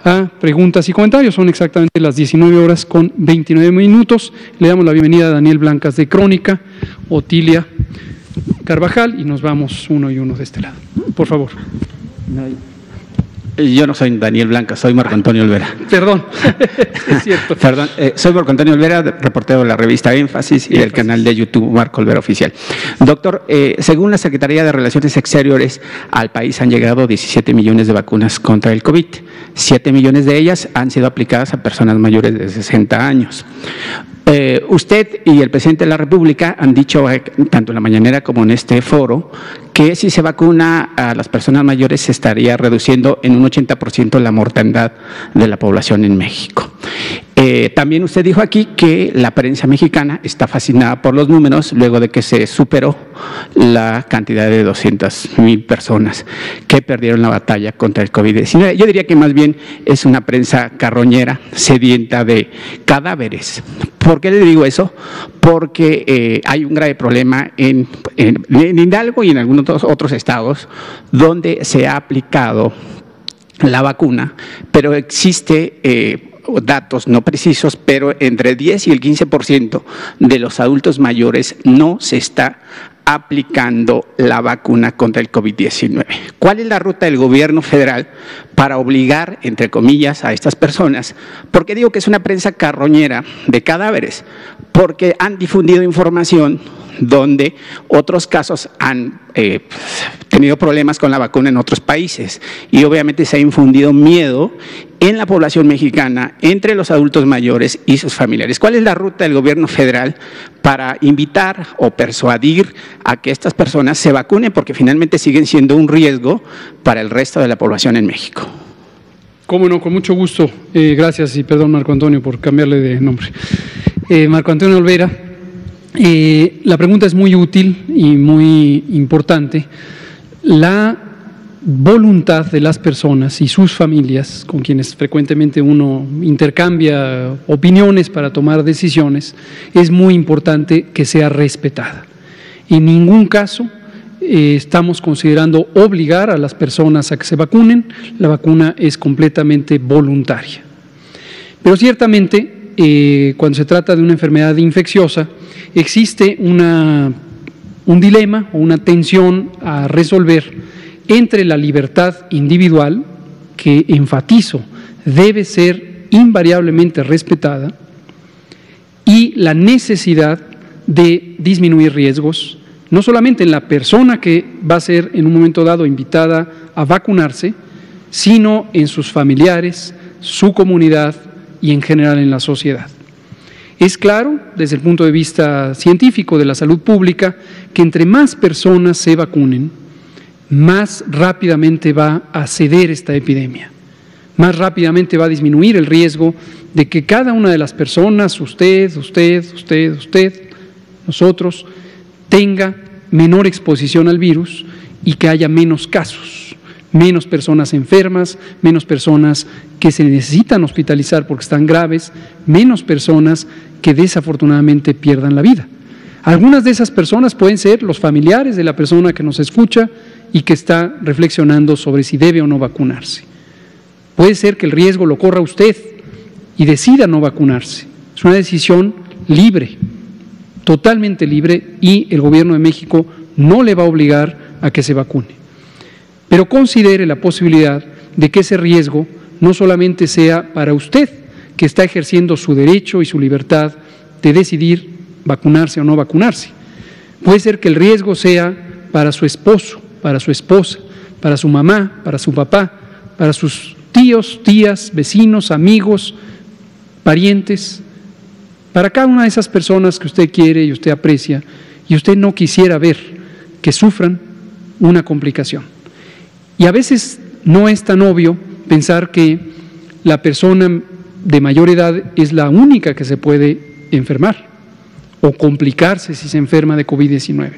a preguntas y comentarios. Son exactamente las 19:29. Le damos la bienvenida a Daniel Blancas de Crónica, Otilia Carvajal, y nos vamos uno y uno de este lado. Por favor. Yo no soy Daniel Blancas, soy Marco Antonio Olvera. Perdón, es cierto. Perdón, soy Marco Antonio Olvera, reportero de la revista Énfasis y del canal de YouTube Marco Olvera Oficial. Doctor, según la Secretaría de Relaciones Exteriores, al país han llegado 17 millones de vacunas contra el COVID. 7 millones de ellas han sido aplicadas a personas mayores de 60 años. Usted y el presidente de la República han dicho, tanto en la mañanera como en este foro, que si se vacuna a las personas mayores se estaría reduciendo en un 80% la mortandad de la población en México. También usted dijo aquí que la prensa mexicana está fascinada por los números luego de que se superó la cantidad de 200,000 personas que perdieron la batalla contra el COVID-19. Yo diría que más bien es una prensa carroñera, sedienta de cadáveres. ¿Por qué le digo eso? Porque hay un grave problema en Hidalgo y en algunos otros estados donde se ha aplicado la vacuna, pero existe datos no precisos, pero entre 10 y el 15% de los adultos mayores no se está aplicando la vacuna contra el COVID-19. ¿Cuál es la ruta del gobierno federal para obligar, entre comillas, a estas personas? ¿Por qué digo que es una prensa carroñera de cadáveres? Porque han difundido información donde otros casos han tenido problemas con la vacuna en otros países y obviamente se ha infundido miedo en la población mexicana, entre los adultos mayores y sus familiares. ¿Cuál es la ruta del gobierno federal para invitar o persuadir a que estas personas se vacunen, porque finalmente siguen siendo un riesgo para el resto de la población en México? Cómo no, con mucho gusto. Gracias y perdón, Marco Antonio, por cambiarle de nombre. Marco Antonio Olvera, la pregunta es muy útil y muy importante. La voluntad de las personas y sus familias, con quienes frecuentemente uno intercambia opiniones para tomar decisiones, es muy importante que sea respetada. En ningún caso estamos considerando obligar a las personas a que se vacunen. La vacuna es completamente voluntaria. Pero ciertamente, cuando se trata de una enfermedad infecciosa, existe un dilema o una tensión a resolver entre la libertad individual, que enfatizo, debe ser invariablemente respetada, y la necesidad de disminuir riesgos, no solamente en la persona que va a ser en un momento dado invitada a vacunarse, sino en sus familiares, su comunidad y en general en la sociedad. Es claro, desde el punto de vista científico de la salud pública, que entre más personas se vacunen, más rápidamente va a ceder esta epidemia, más rápidamente va a disminuir el riesgo de que cada una de las personas, usted, nosotros, tenga menor exposición al virus y que haya menos casos, menos personas enfermas, menos personas que se necesitan hospitalizar porque están graves, menos personas que desafortunadamente pierdan la vida. Algunas de esas personas pueden ser los familiares de la persona que nos escucha y que está reflexionando sobre si debe o no vacunarse. Puede ser que el riesgo lo corra usted y decida no vacunarse. Es una decisión libre, totalmente libre, y el gobierno de México no le va a obligar a que se vacune. Pero considere la posibilidad de que ese riesgo no solamente sea para usted, que está ejerciendo su derecho y su libertad de decidir vacunarse o no vacunarse. Puede ser que el riesgo sea para su esposo, para su esposa, para su mamá, para su papá, para sus tíos, tías, vecinos, amigos, parientes, para cada una de esas personas que usted quiere y usted aprecia y usted no quisiera ver que sufran una complicación. Y a veces no es tan obvio pensar que la persona de mayor edad es la única que se puede enfermar o complicarse si se enferma de COVID-19.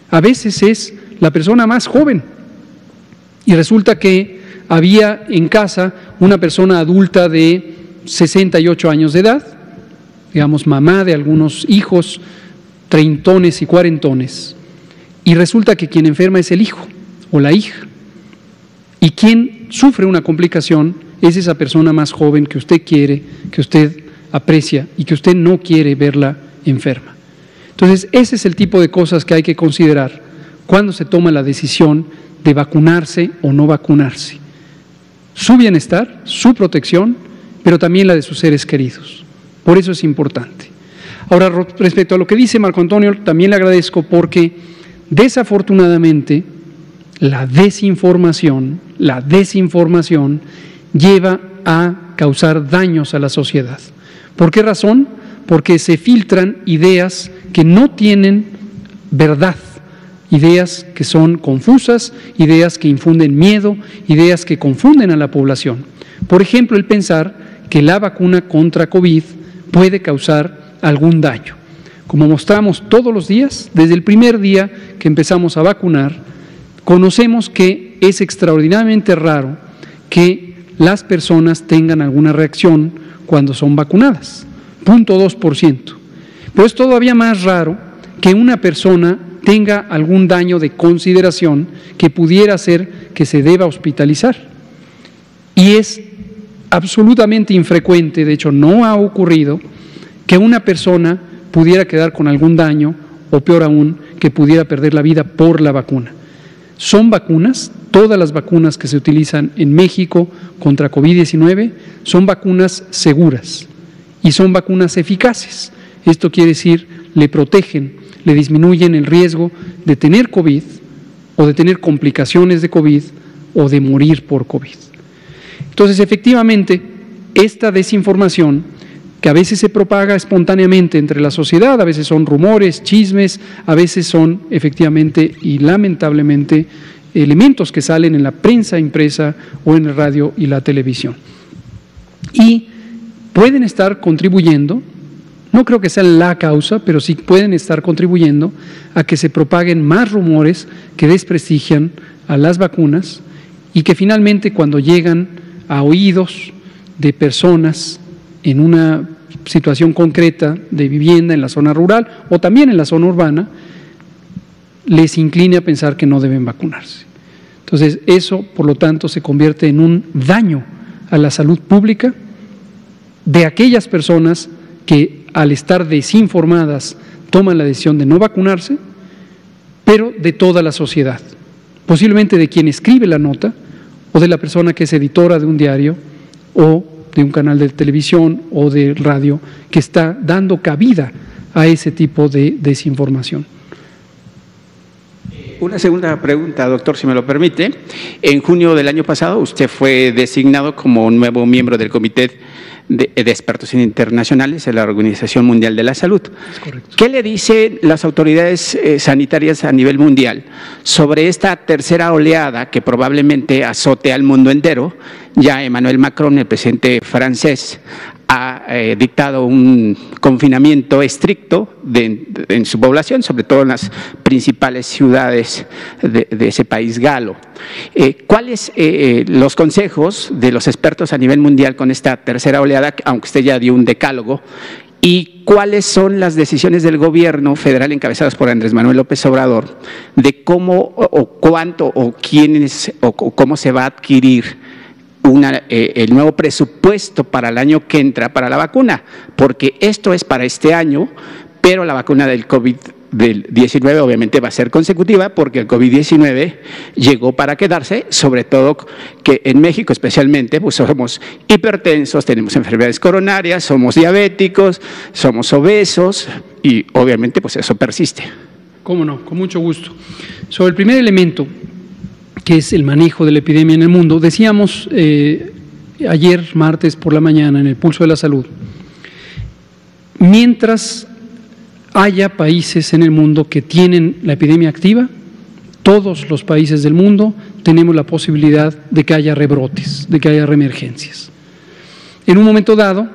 A veces es la persona más joven y resulta que había en casa una persona adulta de 68 años de edad, digamos mamá de algunos hijos, treintones y cuarentones, y resulta que quien enferma es el hijo o la hija, y quien sufre una complicación es esa persona más joven que usted quiere, que usted aprecia y que usted no quiere verla enferma. Entonces, ese es el tipo de cosas que hay que considerar cuando se toma la decisión de vacunarse o no vacunarse. Su bienestar, su protección, pero también la de sus seres queridos. Por eso es importante. Ahora, respecto a lo que dice Marco Antonio, también le agradezco porque desafortunadamente la desinformación lleva a causar daños a la sociedad. ¿Por qué razón? Porque se filtran ideas que no tienen verdad, ideas que son confusas, ideas que infunden miedo, ideas que confunden a la población. Por ejemplo, el pensar que la vacuna contra COVID puede causar algún daño. Como mostramos todos los días, desde el primer día que empezamos a vacunar, conocemos que es extraordinariamente raro que las personas tengan alguna reacción cuando son vacunadas, 0.2%. Pero es todavía más raro que una persona tenga algún daño de consideración que pudiera hacer que se deba hospitalizar. Y es absolutamente infrecuente, de hecho no ha ocurrido, que una persona pudiera quedar con algún daño o peor aún, que pudiera perder la vida por la vacuna. Son vacunas, todas las vacunas que se utilizan en México contra COVID-19 son vacunas seguras y son vacunas eficaces. Esto quiere decir, le protegen, le disminuyen el riesgo de tener COVID o de tener complicaciones de COVID o de morir por COVID. Entonces, efectivamente, esta desinformación que a veces se propaga espontáneamente entre la sociedad, a veces son rumores, chismes, a veces son efectivamente y lamentablemente elementos que salen en la prensa impresa o en el radio y la televisión. Y pueden estar contribuyendo, no creo que sea la causa, pero sí pueden estar contribuyendo a que se propaguen más rumores que desprestigian a las vacunas y que finalmente cuando llegan a oídos de personas en una situación concreta de vivienda en la zona rural o también en la zona urbana, les incline a pensar que no deben vacunarse. Entonces, eso, por lo tanto, se convierte en un daño a la salud pública de aquellas personas que, al estar desinformadas, toman la decisión de no vacunarse, pero de toda la sociedad, posiblemente de quien escribe la nota o de la persona que es editora de un diario o de un canal de televisión o de radio que está dando cabida a ese tipo de desinformación. Una segunda pregunta, doctor, si me lo permite. En junio del año pasado usted fue designado como nuevo miembro del Comité de Expertos Internacionales de la Organización Mundial de la Salud. Es correcto. ¿Qué le dicen las autoridades sanitarias a nivel mundial sobre esta tercera oleada que probablemente azote al mundo entero? Ya Emmanuel Macron, el presidente francés, ha dictado un confinamiento estricto en su población, sobre todo en las principales ciudades de ese país galo. ¿Cuáles los consejos de los expertos a nivel mundial con esta tercera oleada, aunque usted ya dio un decálogo, y cuáles son las decisiones del gobierno federal encabezadas por Andrés Manuel López Obrador de cómo o cuánto o quiénes o cómo se va a adquirir el nuevo presupuesto para el año que entra para la vacuna? Porque esto es para este año, pero la vacuna del COVID-19 obviamente va a ser consecutiva porque el COVID-19 llegó para quedarse, sobre todo que en México especialmente pues somos hipertensos, tenemos enfermedades coronarias, somos diabéticos, somos obesos y obviamente pues eso persiste. ¿Cómo no? Con mucho gusto. Sobre el primer elemento, que es el manejo de la epidemia en el mundo, decíamos ayer martes por la mañana en el Pulso de la Salud, mientras haya países en el mundo que tienen la epidemia activa, todos los países del mundo tenemos la posibilidad de que haya rebrotes, de que haya reemergencias. En un momento dado,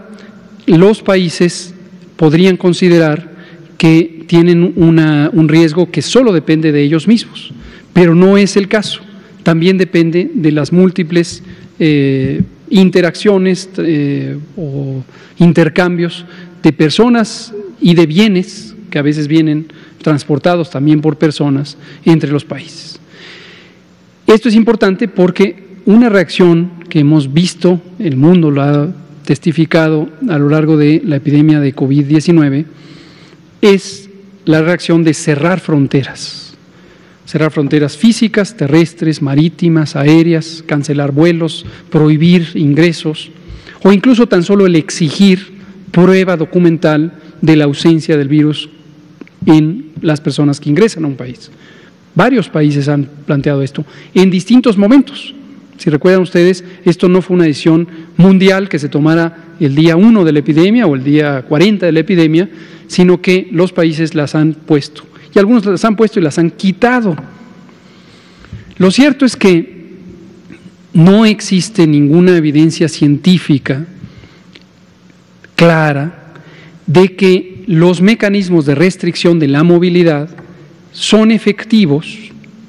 los países podrían considerar que tienen un riesgo que solo depende de ellos mismos, pero no es el caso. También depende de las múltiples interacciones o intercambios de personas y de bienes que a veces vienen transportados también por personas entre los países. Esto es importante porque una reacción que hemos visto, el mundo lo ha testificado a lo largo de la epidemia de COVID-19, es la reacción de cerrar fronteras físicas, terrestres, marítimas, aéreas, cancelar vuelos, prohibir ingresos o incluso tan solo el exigir prueba documental de la ausencia del virus en las personas que ingresan a un país. Varios países han planteado esto en distintos momentos. Si recuerdan ustedes, esto no fue una decisión mundial que se tomara el día 1 de la epidemia o el día 40 de la epidemia, sino que los países las han puesto. Y algunos las han puesto y las han quitado. Lo cierto es que no existe ninguna evidencia científica clara de que los mecanismos de restricción de la movilidad son efectivos,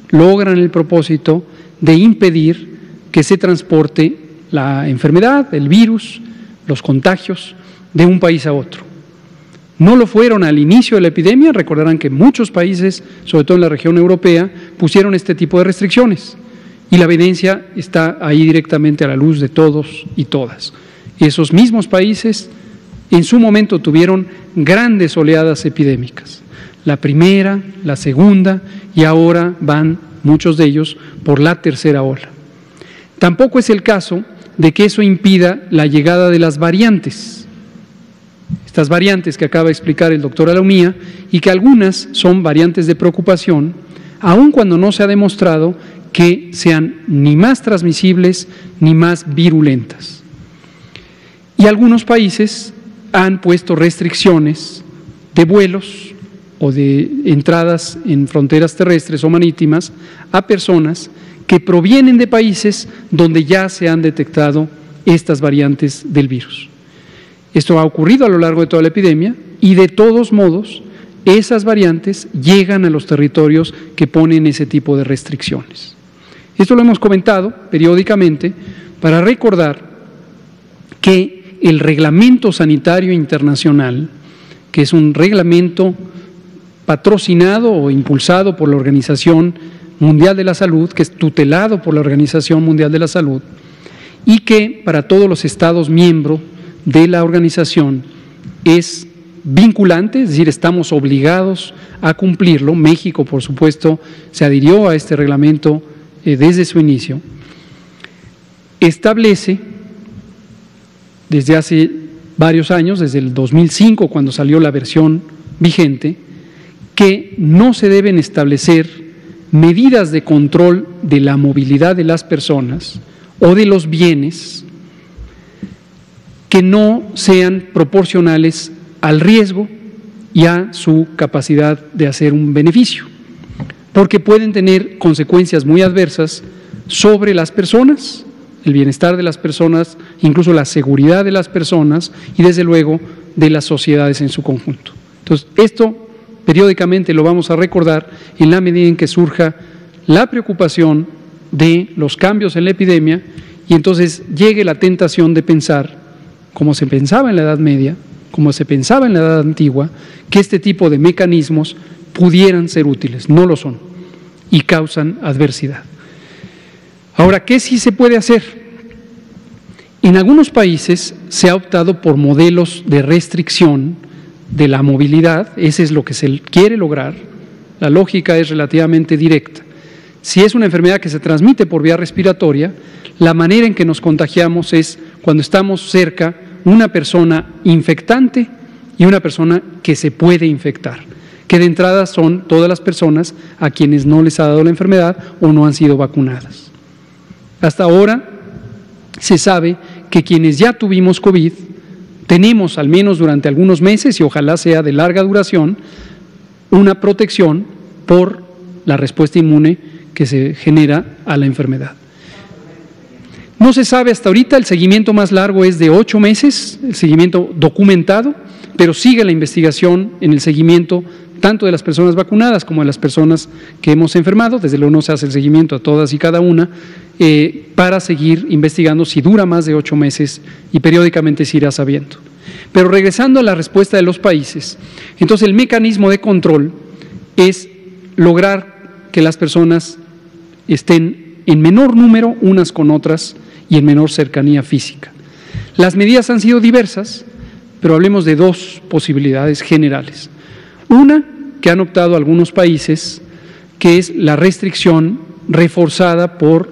logran el propósito de impedir que se transporte la enfermedad, el virus, los contagios de un país a otro. No lo fueron al inicio de la epidemia, recordarán que muchos países, sobre todo en la región europea, pusieron este tipo de restricciones y la evidencia está ahí directamente a la luz de todos y todas. Esos mismos países en su momento tuvieron grandes oleadas epidémicas, la primera, la segunda y ahora van muchos de ellos por la tercera ola. Tampoco es el caso de que eso impida la llegada de las variantes. Estas variantes que acaba de explicar el doctor Alaumía y que algunas son variantes de preocupación, aun cuando no se ha demostrado que sean ni más transmisibles ni más virulentas. Y algunos países han puesto restricciones de vuelos o de entradas en fronteras terrestres o marítimas a personas que provienen de países donde ya se han detectado estas variantes del virus. Esto ha ocurrido a lo largo de toda la epidemia y de todos modos esas variantes llegan a los territorios que ponen ese tipo de restricciones. Esto lo hemos comentado periódicamente para recordar que el Reglamento Sanitario Internacional, que es un reglamento patrocinado o impulsado por la Organización Mundial de la Salud, que es tutelado por la Organización Mundial de la Salud, y que para todos los Estados miembros de la organización es vinculante, es decir, estamos obligados a cumplirlo. México, por supuesto, se adhirió a este reglamento desde su inicio. Establece desde hace varios años, desde el 2005, cuando salió la versión vigente, que no se deben establecer medidas de control de la movilidad de las personas o de los bienes que no sean proporcionales al riesgo y a su capacidad de hacer un beneficio, porque pueden tener consecuencias muy adversas sobre las personas, el bienestar de las personas, incluso la seguridad de las personas y desde luego de las sociedades en su conjunto. Entonces, esto periódicamente lo vamos a recordar en la medida en que surja la preocupación de los cambios en la epidemia y entonces llegue la tentación de pensar, como se pensaba en la Edad Media, como se pensaba en la Edad Antigua, que este tipo de mecanismos pudieran ser útiles. No lo son y causan adversidad. Ahora, ¿qué sí se puede hacer? En algunos países se ha optado por modelos de restricción de la movilidad, ese es lo que se quiere lograr, la lógica es relativamente directa. Si es una enfermedad que se transmite por vía respiratoria, la manera en que nos contagiamos es cuando estamos cerca una persona infectante y una persona que se puede infectar, que de entrada son todas las personas a quienes no les ha dado la enfermedad o no han sido vacunadas. Hasta ahora se sabe que quienes ya tuvimos COVID tenemos, al menos durante algunos meses, y ojalá sea de larga duración, una protección por la respuesta inmune que se genera a la enfermedad. No se sabe hasta ahorita, el seguimiento más largo es de 8 meses, el seguimiento documentado, pero sigue la investigación en el seguimiento tanto de las personas vacunadas como de las personas que hemos enfermado. Desde luego no se hace el seguimiento a todas y cada una para seguir investigando si dura más de 8 meses y periódicamente se irá sabiendo. Pero regresando a la respuesta de los países, entonces el mecanismo de control es lograr que las personas estén en menor número unas con otras y en menor cercanía física. Las medidas han sido diversas, pero hablemos de dos posibilidades generales. Una, que han optado algunos países, que es la restricción reforzada por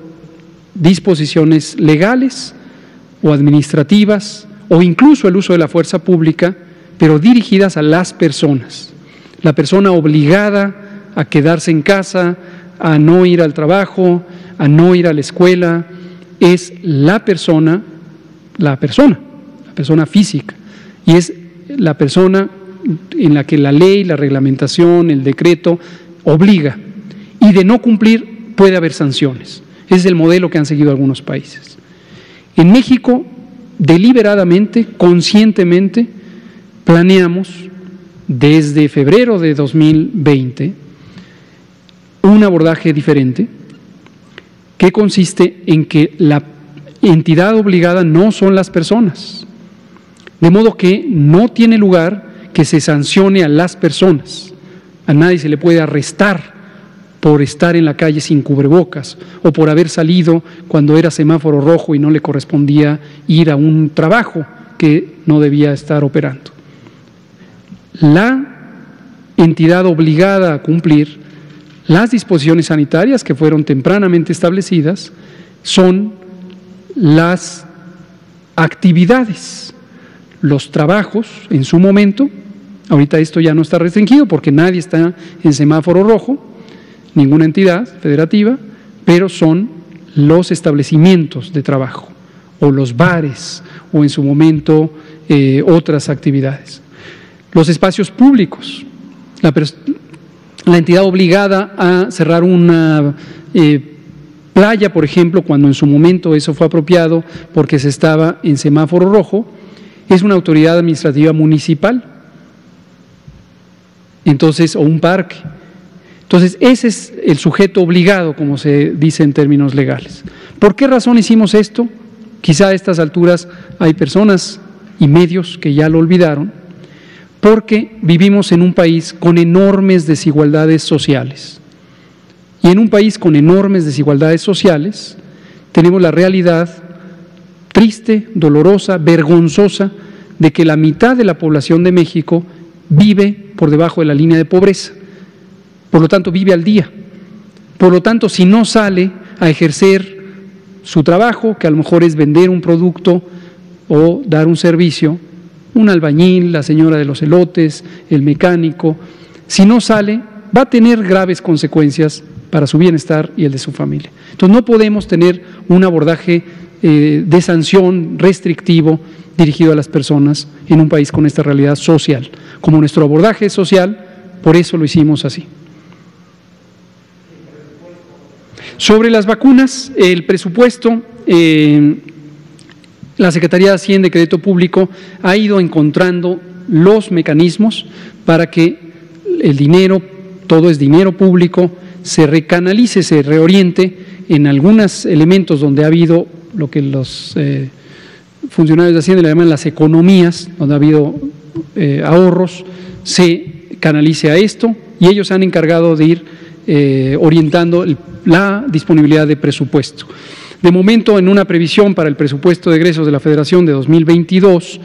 disposiciones legales o administrativas, o incluso el uso de la fuerza pública, pero dirigidas a las personas. La persona obligada a quedarse en casa, a no ir al trabajo, a no ir a la escuela, es la persona física, y es la persona en la que la ley, la reglamentación, el decreto obliga, y de no cumplir puede haber sanciones. Ese es el modelo que han seguido algunos países. En México, deliberadamente, conscientemente, planeamos desde febrero de 2020 un abordaje diferente que consiste en que la entidad obligada no son las personas, de modo que no tiene lugar que se sancione a las personas. A nadie se le puede arrestar por estar en la calle sin cubrebocas o por haber salido cuando era semáforo rojo y no le correspondía ir a un trabajo que no debía estar operando. La entidad obligada a cumplir las disposiciones sanitarias que fueron tempranamente establecidas son las actividades, los trabajos en su momento. Ahorita esto ya no está restringido porque nadie está en semáforo rojo, ninguna entidad federativa, pero son los establecimientos de trabajo o los bares o en su momento otras actividades. Los espacios públicos, la entidad obligada a cerrar una playa, por ejemplo, cuando en su momento eso fue apropiado porque se estaba en semáforo rojo, es una autoridad administrativa municipal, entonces, o un parque. Entonces, ese es el sujeto obligado, como se dice en términos legales. ¿Por qué razón hicimos esto? Quizá a estas alturas hay personas y medios que ya lo olvidaron, porque vivimos en un país con enormes desigualdades sociales. Y en un país con enormes desigualdades sociales, tenemos la realidad triste, dolorosa, vergonzosa, de que la mitad de la población de México vive por debajo de la línea de pobreza. Por lo tanto, vive al día. Por lo tanto, si no sale a ejercer su trabajo, que a lo mejor es vender un producto o dar un servicio, un albañil, la señora de los elotes, el mecánico, si no sale, va a tener graves consecuencias para su bienestar y el de su familia. Entonces, no podemos tener un abordaje de sanción restrictivo dirigido a las personas en un país con esta realidad social. Como nuestro abordaje es social, por eso lo hicimos así. Sobre las vacunas, el presupuesto, la Secretaría de Hacienda y Crédito Público ha ido encontrando los mecanismos para que el dinero, todo es dinero público, se recanalice, se reoriente en algunos elementos donde ha habido lo que los funcionarios de Hacienda le llaman las economías, donde ha habido ahorros, se canalice a esto, y ellos se han encargado de ir orientando la disponibilidad de presupuesto. De momento, en una previsión para el presupuesto de egresos de la Federación de 2022,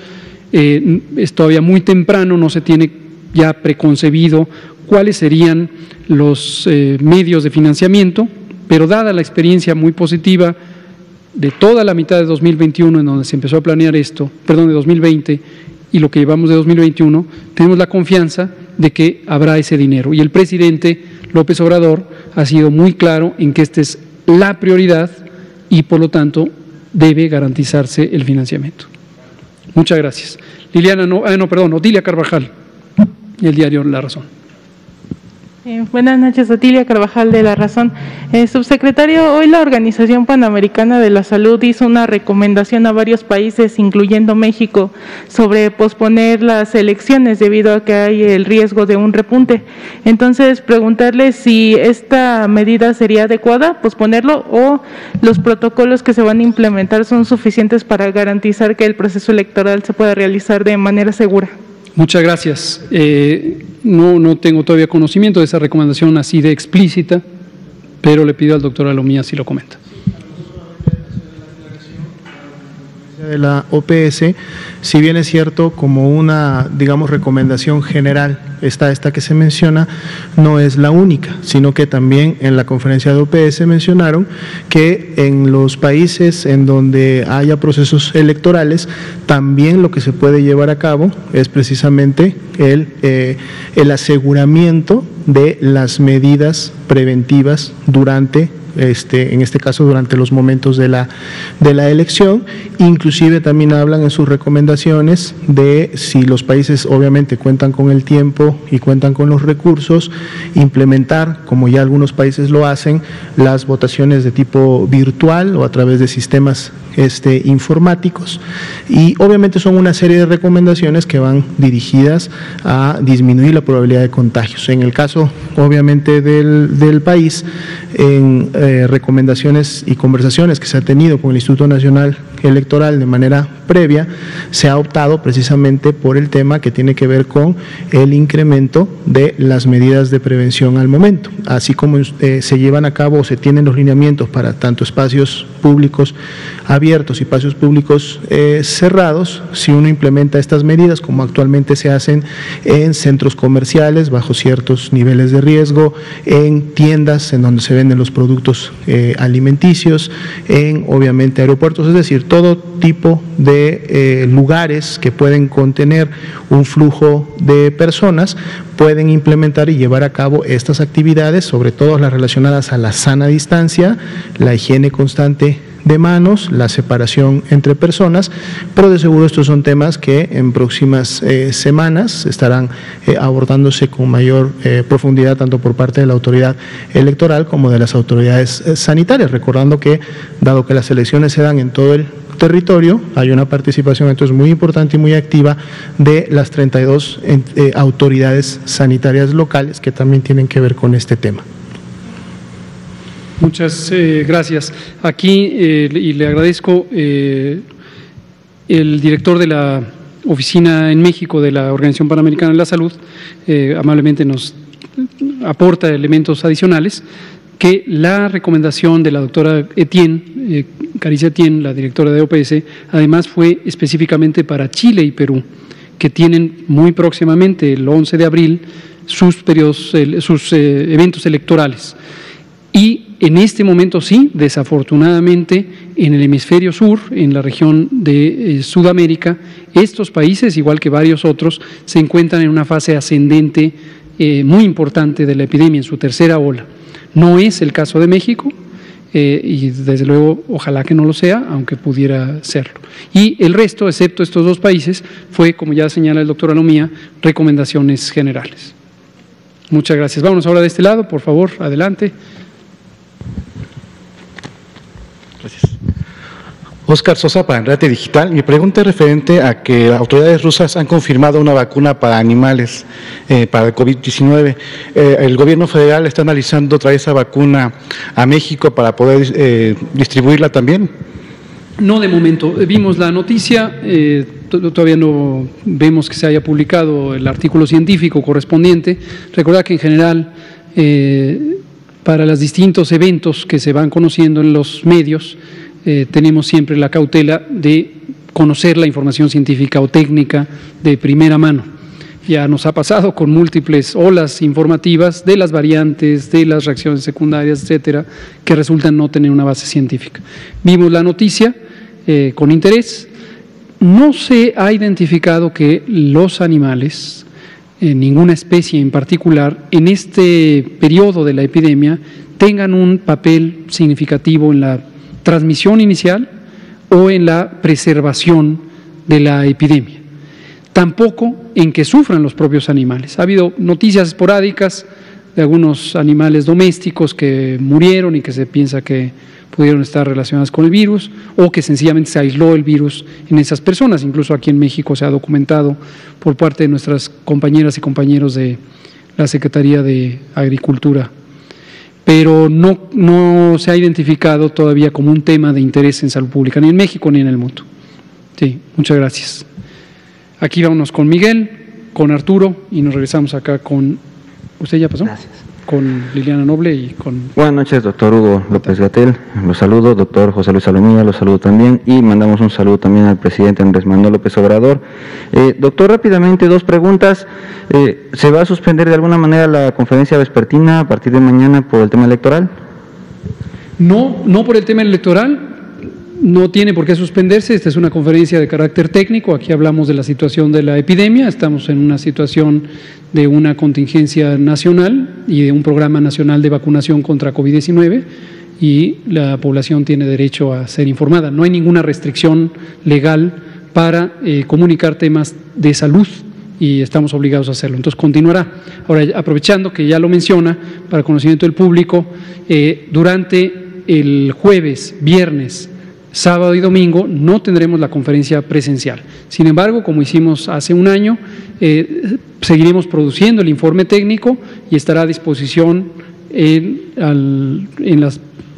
es todavía muy temprano, no se tiene ya preconcebido cuáles serían los medios de financiamiento, pero dada la experiencia muy positiva de toda la mitad de 2021 en donde se empezó a planear esto, perdón, de 2020 y lo que llevamos de 2021, tenemos la confianza de que habrá ese dinero. Y el presidente López Obrador ha sido muy claro en que esta es la prioridad y por lo tanto debe garantizarse el financiamiento. Muchas gracias. Otilia Carvajal, el diario La Razón. Buenas noches, Otilia Carvajal de La Razón. Subsecretario, hoy la Organización Panamericana de la Salud hizo una recomendación a varios países, incluyendo México, sobre posponer las elecciones debido a que hay el riesgo de un repunte. Entonces, preguntarle si esta medida sería adecuada, posponerlo, o los protocolos que se van a implementar son suficientes para garantizar que el proceso electoral se pueda realizar de manera segura. Muchas gracias. No tengo todavía conocimiento de esa recomendación así de explícita, pero le pido al doctor Alomía si lo comenta. de la OPS, si bien es cierto, como una, digamos, recomendación general, esta que se menciona, no es la única, sino que también en la conferencia de OPS mencionaron que en los países en donde haya procesos electorales, también lo que se puede llevar a cabo es precisamente el aseguramiento de las medidas preventivas durante en este caso durante los momentos de la elección. Inclusive también hablan en sus recomendaciones de, si los países obviamente cuentan con el tiempo y cuentan con los recursos, implementar, como ya algunos países lo hacen, las votaciones de tipo virtual o a través de sistemas informáticos, y obviamente son una serie de recomendaciones que van dirigidas a disminuir la probabilidad de contagios. En el caso obviamente del país, en recomendaciones y conversaciones que se ha tenido con el Instituto Nacional Electoral de manera previa, se ha optado precisamente por el tema que tiene que ver con el incremento de las medidas de prevención al momento, así como se llevan a cabo o se tienen los lineamientos para tanto espacios públicos abiertos y espacios públicos cerrados. Si uno implementa estas medidas, como actualmente se hacen en centros comerciales bajo ciertos niveles de riesgo, en tiendas en donde se venden los productos alimenticios, en obviamente aeropuertos, es decir, todo tipo de lugares que pueden contener un flujo de personas, pueden implementar y llevar a cabo estas actividades, sobre todo las relacionadas a la sana distancia, la higiene constante de manos, la separación entre personas, pero de seguro estos son temas que en próximas semanas estarán abordándose con mayor profundidad, tanto por parte de la autoridad electoral como de las autoridades sanitarias, recordando que, dado que las elecciones se dan en todo el territorio, hay una participación entonces muy importante y muy activa de las 32 autoridades sanitarias locales que también tienen que ver con este tema. Muchas gracias. Aquí, y le agradezco, el director de la oficina en México de la Organización Panamericana de la Salud amablemente nos aporta elementos adicionales, que la recomendación de la doctora Etienne, Caricia Etienne, la directora de OPS, además fue específicamente para Chile y Perú, que tienen muy próximamente, el 11 de abril, sus eventos electorales. Y en este momento sí, desafortunadamente, en el hemisferio sur, en la región de Sudamérica, estos países, igual que varios otros, se encuentran en una fase ascendente muy importante de la epidemia, en su tercera ola. No es el caso de México, y desde luego ojalá que no lo sea, aunque pudiera serlo. Y el resto, excepto estos dos países, fue, como ya señala el doctor Alomía, recomendaciones generales. Muchas gracias. Vámonos ahora de este lado, por favor, adelante. Gracias. Óscar Sosa para Enrate Digital. Mi pregunta es referente a que las autoridades rusas han confirmado una vacuna para animales para el COVID-19. El gobierno federal está analizando traer esa vacuna a México para poder distribuirla también. No de momento. Vimos la noticia, todavía no vemos que se haya publicado el artículo científico correspondiente. Recordad que en general, para los distintos eventos que se van conociendo en los medios, tenemos siempre la cautela de conocer la información científica o técnica de primera mano. Ya nos ha pasado con múltiples olas informativas de las variantes, de las reacciones secundarias, etcétera, que resultan no tener una base científica. Vimos la noticia con interés. No se ha identificado que los animales, ninguna especie en particular, en este periodo de la epidemia, tengan un papel significativo en la transmisión inicial o en la preservación de la epidemia. Tampoco en que sufran los propios animales. Ha habido noticias esporádicas de algunos animales domésticos que murieron y que se piensa que pudieron estar relacionadas con el virus, o que sencillamente se aisló el virus en esas personas. Incluso aquí en México se ha documentado por parte de nuestras compañeras y compañeros de la Secretaría de Agricultura. Pero no se ha identificado todavía como un tema de interés en salud pública, ni en México ni en el mundo. Sí, muchas gracias. Aquí vámonos con Miguel, con Arturo, y nos regresamos acá con… ¿Usted ya pasó? Gracias. con Liliana Noble y con... Buenas noches, doctor Hugo López-Gatell. Los saludo, doctor José Luis Salomía, los saludo también, y mandamos un saludo también al presidente Andrés Manuel López Obrador. Doctor, rápidamente, dos preguntas. ¿Se va a suspender de alguna manera la conferencia vespertina a partir de mañana por el tema electoral? No por el tema electoral. No tiene por qué suspenderse, esta es una conferencia de carácter técnico, aquí hablamos de la situación de la epidemia, estamos en una situación de una contingencia nacional y de un programa nacional de vacunación contra COVID-19 y la población tiene derecho a ser informada. No hay ninguna restricción legal para comunicar temas de salud y estamos obligados a hacerlo, entonces continuará. Ahora, aprovechando que ya lo menciona, para conocimiento del público, durante el jueves, viernes, sábado y domingo no tendremos la conferencia presencial. Sin embargo, como hicimos hace un año, seguiremos produciendo el informe técnico y estará a disposición en la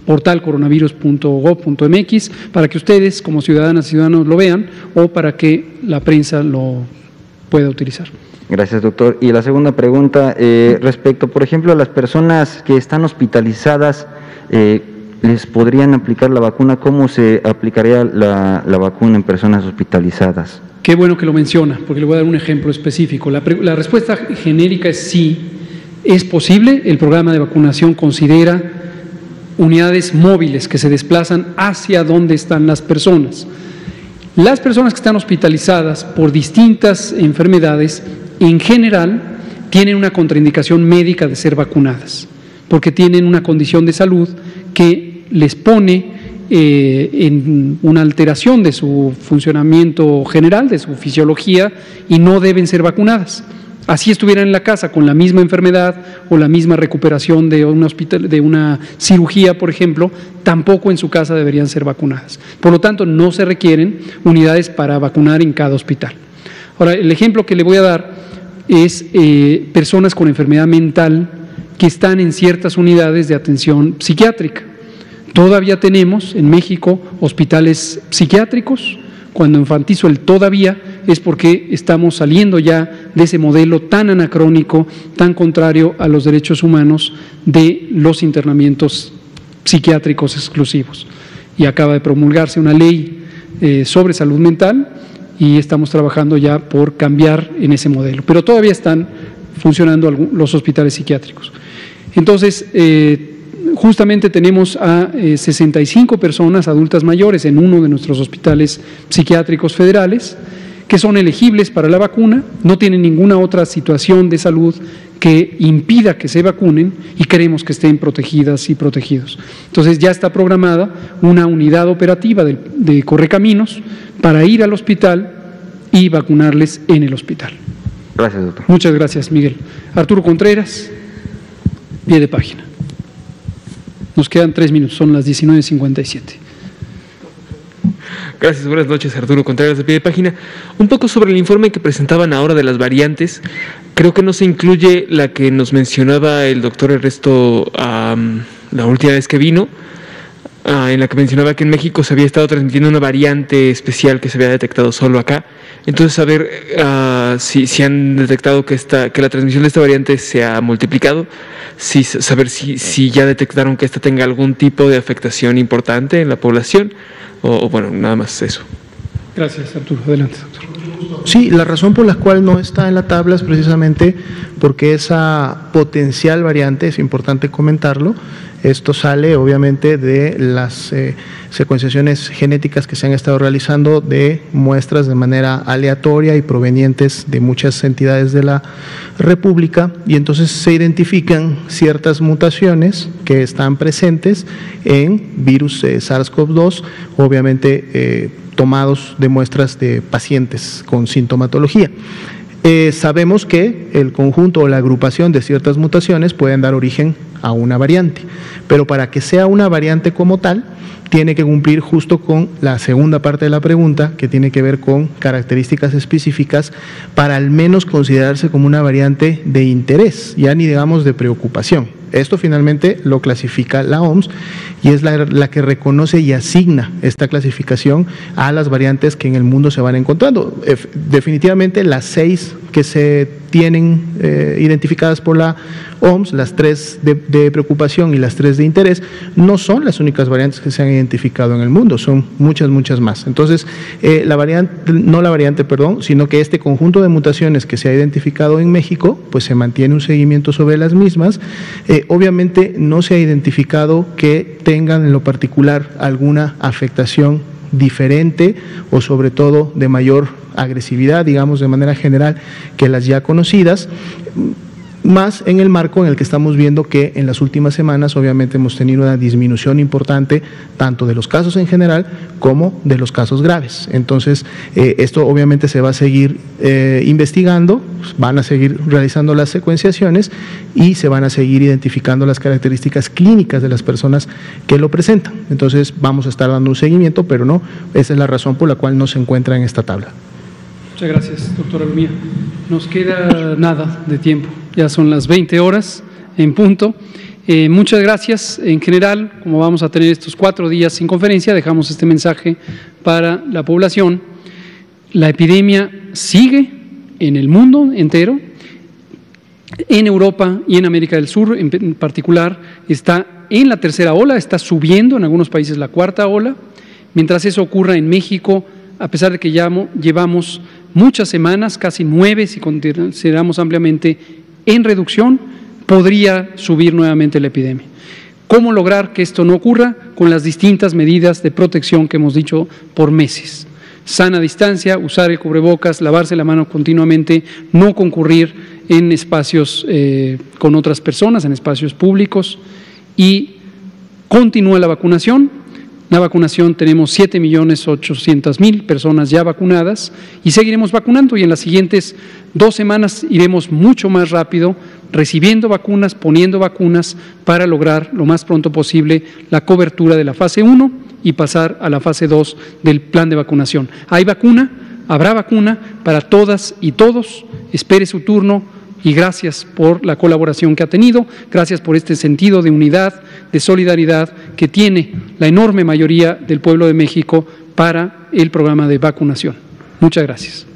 portal coronavirus.gov.mx para que ustedes, como ciudadanas y ciudadanos, lo vean o para que la prensa lo pueda utilizar. Gracias, doctor. Y la segunda pregunta, respecto, por ejemplo, a las personas que están hospitalizadas, ¿les podrían aplicar la vacuna? ¿Cómo se aplicaría la vacuna en personas hospitalizadas? Qué bueno que lo menciona, porque le voy a dar un ejemplo específico. La respuesta genérica es sí, es posible. El programa de vacunación considera unidades móviles que se desplazan hacia donde están las personas. Las personas que están hospitalizadas por distintas enfermedades, en general, tienen una contraindicación médica de ser vacunadas, porque tienen una condición de salud que les pone en una alteración de su funcionamiento general, de su fisiología, y no deben ser vacunadas. Así estuvieran en la casa con la misma enfermedad o la misma recuperación de una cirugía, por ejemplo, tampoco en su casa deberían ser vacunadas. Por lo tanto, no se requieren unidades para vacunar en cada hospital. Ahora, el ejemplo que le voy a dar es personas con enfermedad mental que están en ciertas unidades de atención psiquiátrica. Todavía tenemos en México hospitales psiquiátricos. Cuando enfatizo el todavía es porque estamos saliendo ya de ese modelo tan anacrónico, tan contrario a los derechos humanos de los internamientos psiquiátricos exclusivos. Y acaba de promulgarse una ley sobre salud mental y estamos trabajando ya por cambiar en ese modelo. Pero todavía están funcionando los hospitales psiquiátricos. Entonces, justamente tenemos a 65 personas adultas mayores en uno de nuestros hospitales psiquiátricos federales que son elegibles para la vacuna, no tienen ninguna otra situación de salud que impida que se vacunen y queremos que estén protegidas y protegidos. Entonces ya está programada una unidad operativa de Correcaminos para ir al hospital y vacunarles en el hospital. Gracias, doctor. Muchas gracias, Miguel. Arturo Contreras, pie de página. Nos quedan 3 minutos, son las 19:57. Gracias, buenas noches, Arturo Contreras de pie de página. Un poco sobre el informe que presentaban ahora de las variantes, creo que no se incluye la que nos mencionaba el doctor Ernesto la última vez que vino, en la que mencionaba que en México se había estado transmitiendo una variante especial que se había detectado solo acá. Entonces, saber si han detectado que la transmisión de esta variante se ha multiplicado, saber si ya detectaron que esta tenga algún tipo de afectación importante en la población, o bueno, nada más eso. Gracias, Arturo. Adelante, doctor. Sí, la razón por la cual no está en la tabla es precisamente porque esa potencial variante, es importante comentarlo, esto sale obviamente de las secuenciaciones genéticas que se han estado realizando de muestras de manera aleatoria y provenientes de muchas entidades de la República, y entonces se identifican ciertas mutaciones que están presentes en virus SARS-CoV-2, obviamente tomados de muestras de pacientes con sintomatología. Sabemos que el conjunto o la agrupación de ciertas mutaciones pueden dar origen a una variante, pero para que sea una variante como tal, tiene que cumplir justo con la segunda parte de la pregunta, que tiene que ver con características específicas para al menos considerarse como una variante de interés, ya ni digamos de preocupación. Esto finalmente lo clasifica la OMS y es la que reconoce y asigna esta clasificación a las variantes que en el mundo se van encontrando. Definitivamente las 6 que se tienen identificadas por la OMS, las 3 de preocupación y las 3 de interés, no son las únicas variantes que se han identificado en el mundo, son muchas más. Entonces, sino que este conjunto de mutaciones que se ha identificado en México, pues se mantiene un seguimiento sobre las mismas. Obviamente no se ha identificado que tengan en lo particular alguna afectación diferente o sobre todo de mayor agresividad, digamos de manera general, que las ya conocidas, más en el marco en el que estamos viendo que en las últimas semanas obviamente hemos tenido una disminución importante tanto de los casos en general como de los casos graves. Entonces, esto obviamente se va a seguir investigando, van a seguir realizando las secuenciaciones y se van a seguir identificando las características clínicas de las personas que lo presentan. Entonces, vamos a estar dando un seguimiento, pero no, esa es la razón por la cual no se encuentra en esta tabla. Muchas gracias, doctora Lumía. Nos queda nada de tiempo, ya son las 20 horas en punto. Muchas gracias. En general, como vamos a tener estos 4 días sin conferencia, dejamos este mensaje para la población. La epidemia sigue en el mundo entero, en Europa y en América del Sur en particular, está en la tercera ola, está subiendo en algunos países la cuarta ola. Mientras eso ocurra en México, a pesar de que ya llevamos muchas semanas, casi 9 si consideramos ampliamente, en reducción, podría subir nuevamente la epidemia. ¿Cómo lograr que esto no ocurra? Con las distintas medidas de protección que hemos dicho por meses. Sana distancia, usar el cubrebocas, lavarse la mano continuamente, no concurrir en espacios con otras personas, en espacios públicos, y continúa la vacunación. La vacunación, tenemos 7.800.000 personas ya vacunadas y seguiremos vacunando, y en las siguientes 2 semanas iremos mucho más rápido recibiendo vacunas, poniendo vacunas para lograr lo más pronto posible la cobertura de la fase 1 y pasar a la fase 2 del plan de vacunación. Hay vacuna, habrá vacuna para todas y todos. Espere su turno. Y gracias por la colaboración que ha tenido, gracias por este sentido de unidad, de solidaridad que tiene la enorme mayoría del pueblo de México para el programa de vacunación. Muchas gracias.